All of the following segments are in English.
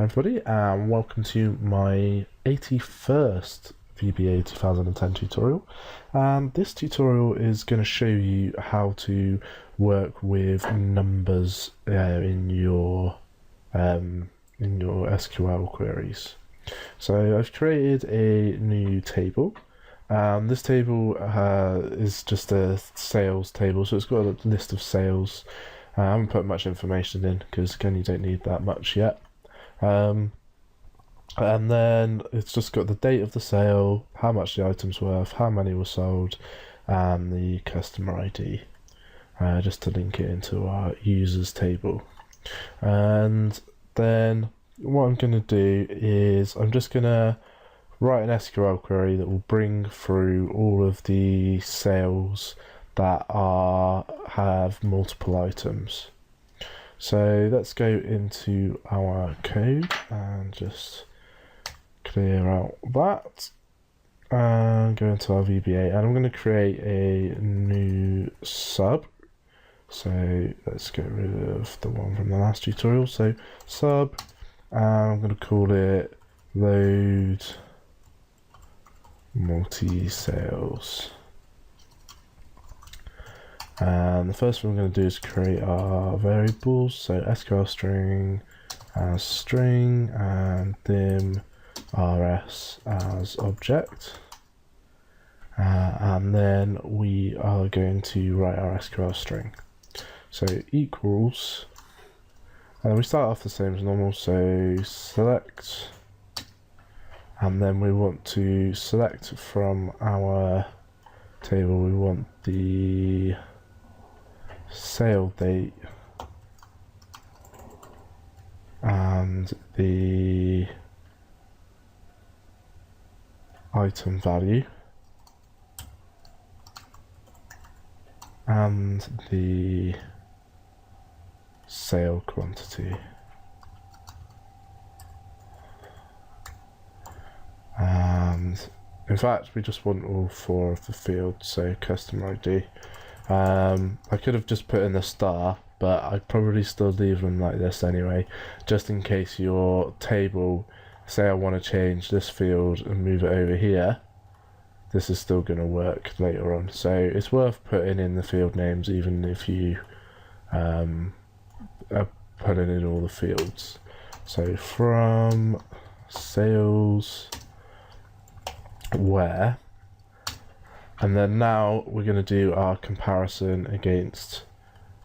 Hi everybody, and welcome to my 81st VBA 2010 tutorial. And this tutorial is going to show you how to work with numbers in your SQL queries. So I've created a new table. This table is just a sales table, so it's got a list of sales. I haven't put much information in because again you don't need that much yet. And then it's just got the date of the sale, how much the item's worth, how many were sold, and the customer ID, just to link it into our users table. And then what I'm going to do is I'm just going to write an SQL query that will bring through all of the sales that have multiple items. So let's go into our code and just clear out that and go into our VBA, and I'm going to create a new sub. So let's get rid of the one from the last tutorial. So sub, and I'm going to call it load multi-sales. And the first thing we're going to do is create our variables. So SQL string as string and dim rs as object. And then we are going to write our SQL string. So equals, and we start off the same as normal. So select, and then we want to select from our table, we want the sale date and the item value and the sale quantity. And in fact we just want all four of the fields, so customer ID. I could have just put in the star, but I'd probably still leave them like this anyway, just in case your table, say I want to change this field and move it over here, this is still going to work later on. So it's worth putting in the field names even if you are putting in all the fields. So from sales where, and then now we're going to do our comparison against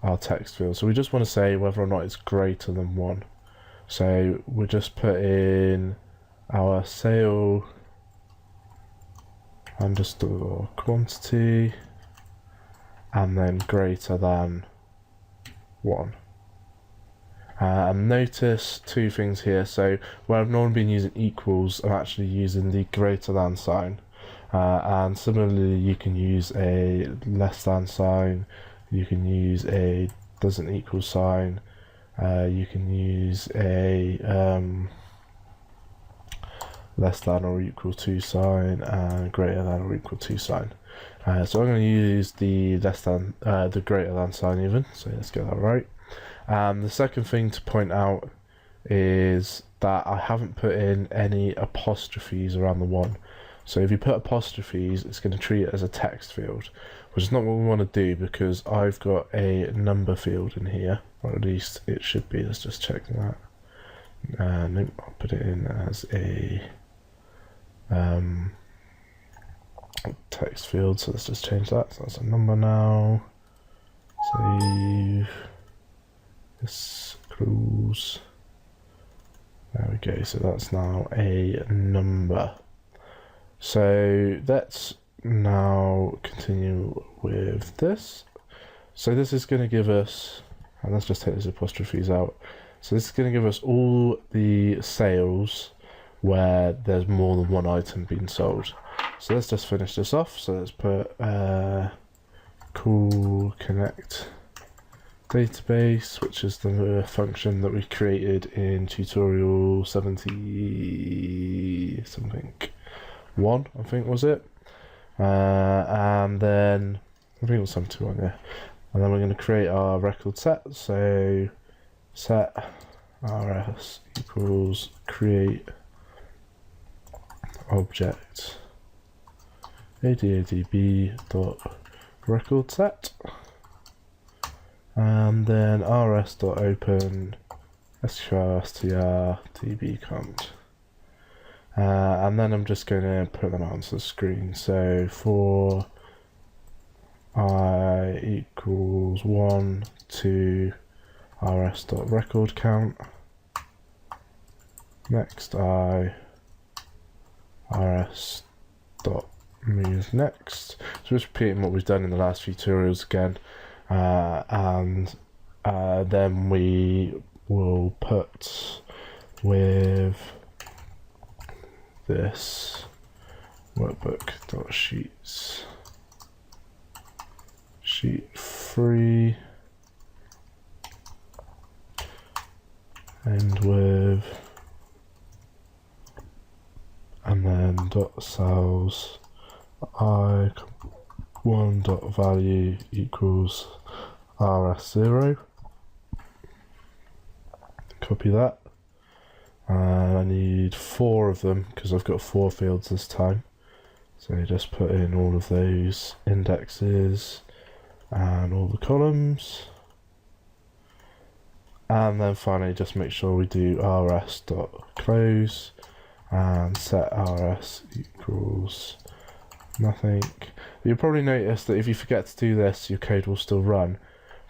our text field. So we just want to say whether or not it's greater than 1. So we just put in our sale underscore quantity and then greater than 1. And notice two things here. So where I've normally been using equals, I'm actually using the greater than sign. And similarly, you can use a less than sign, you can use a doesn't equal sign, you can use a less than or equal to sign, and greater than or equal to sign. So I'm going to use the less than, the greater than sign even, so let's get that right. The second thing to point out is that I haven't put in any apostrophes around the 1. So if you put apostrophes, it's going to treat it as a text field, which is not what we want to do because I've got a number field in here, or at least it should be. Let's just check that. Nope, I'll put it in as a text field, so let's just change that. So that's a number now. Save. This close. There we go, so that's now a number. So let's now continue with this. So this is going to give us, and let's just take these apostrophes out. So this is going to give us all the sales where there's more than one item being sold. So let's just finish this off. So let's put call connect database, which is the function that we created in tutorial 70 something. 1, I think was it, and then I think it was 71, yeah. And then we're going to create our record set. So set rs equals equals create object ADODB dot record set, and then rs dot open SQL str db count, and then I'm just going to put them out onto the screen. So for I equals 1 to rs dot record count, next I rs dot move next. So just repeating what we've done in the last few tutorials again, and then we will put with this workbook.sheets sheet 3 and with, and then dot cells I1 dot value equals rs0. Copy that, and I need 4 of them because I've got 4 fields this time, so just put in all of those indexes and all the columns, and then finally just make sure we do rs dot close and set rs equals nothing. You'll probably notice that if you forget to do this, your code will still run.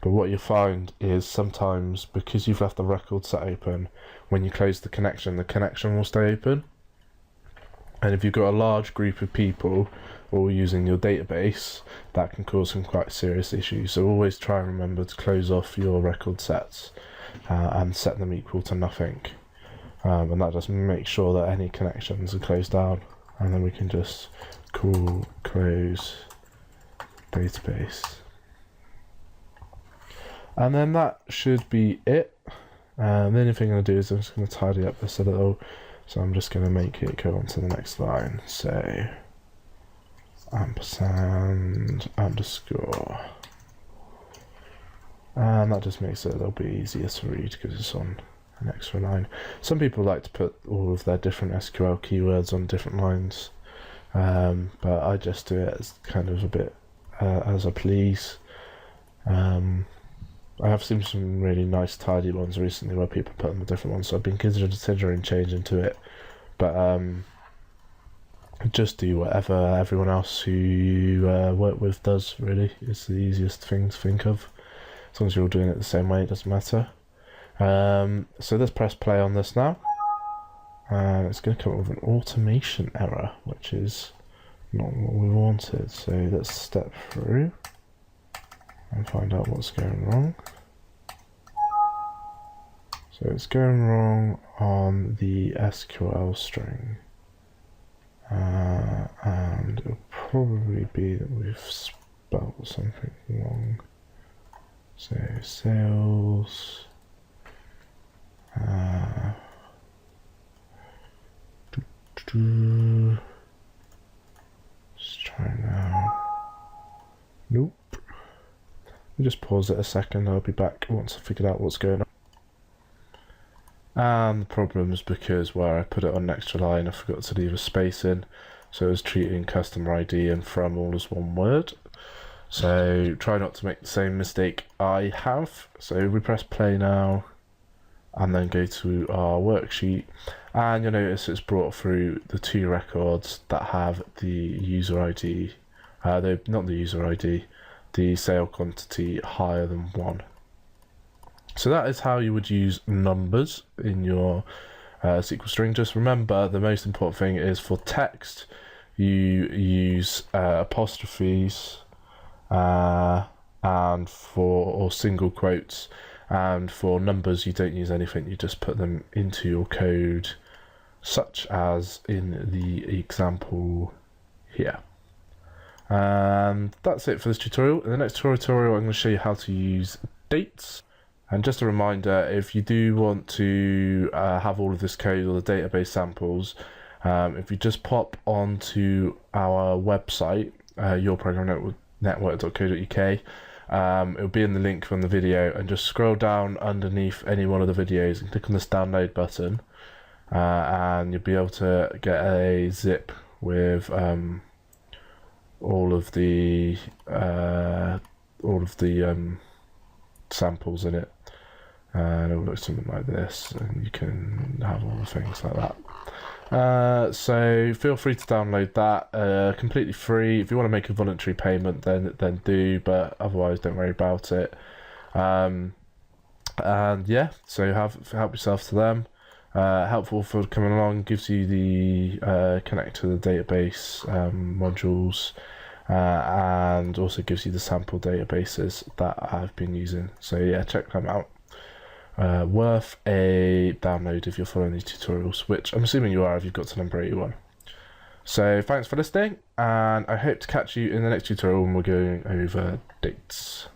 But what you'll find is sometimes, because you've left the record set open, when you close the connection will stay open. And if you've got a large group of people all using your database, that can cause some quite serious issues. So always try and remember to close off your record sets and set them equal to nothing. And that just makes sure that any connections are closed down. And then we can just call close database. And then that should be it. The only thing I'm going to do is I'm just going to tidy up this a little. So I'm just going to make it go on to the next line. So ampersand underscore. And that just makes it a little bit easier to read because it's on an extra line. Some people like to put all of their different SQL keywords on different lines. But I just do it as kind of a bit as I please. I have seen some really nice tidy ones recently where people put them with different ones, so I've been considering changing to it, but just do whatever everyone else who you work with does, really. It's the easiest thing to think of. As long as you're all doing it the same way, it doesn't matter. So let's press play on this now, and it's going to come up with an automation error, which is not what we wanted. So let's step through and find out what's going wrong. So it's going wrong on the SQL string, and it'll probably be that we've spelled something wrong. So sales, let's try now. Nope. Just pause it a second, I'll be back once I figured out what's going on. And the problem is because where I put it on an extra line, I forgot to leave a space in, so it was treating customer ID and from all as one word. So try not to make the same mistake I have. So we press play now, and then go to our worksheet, and you'll notice it's brought through the 2 records that have the user ID, not the user ID, the sale quantity higher than 1. So that is how you would use numbers in your SQL string. Just remember, the most important thing is for text, you use apostrophes and or single quotes, and for numbers you don't use anything, you just put them into your code, such as in the example here. And that's it for this tutorial. In the next tutorial I'm going to show you how to use dates. And just a reminder, if you do want to have all of this code or the database samples, if you just pop onto our website, yourprogrammernetwork.co.uk, it'll be in the link from the video, and just scroll down underneath any one of the videos and click on this download button. and you'll be able to get a zip with all of the samples in it, and it will look something like this, and you can have all the things like that. So feel free to download that, completely free. If you want to make a voluntary payment, then do, but otherwise don't worry about it. And yeah, so help yourself to them. Helpful for coming along, gives you the connect to the database modules, and also gives you the sample databases that I've been using. So yeah, check them out. Worth a download if you're following these tutorials, which I'm assuming you are if you've got to number 81. So thanks for listening, and I hope to catch you in the next tutorial when we're going over dates.